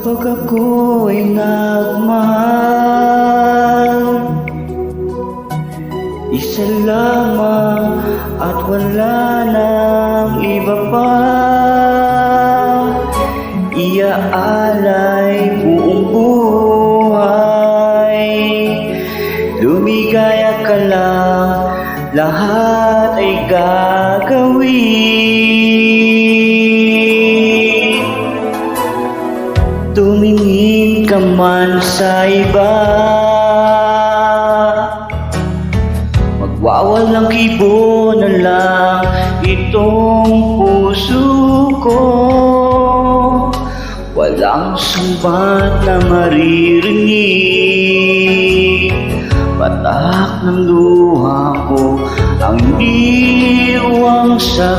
Kapag ako'y nagmahal, isa lamang at wala nang iba pa. Iaalay buong buhay, lumigaya ka lang, lahat ay gagawin. Tumingin ka man sa iba, magwawalang kibo na lang itong puso ko. Walang sumbat na maririnig, patak ng luha ko ang iniwang sa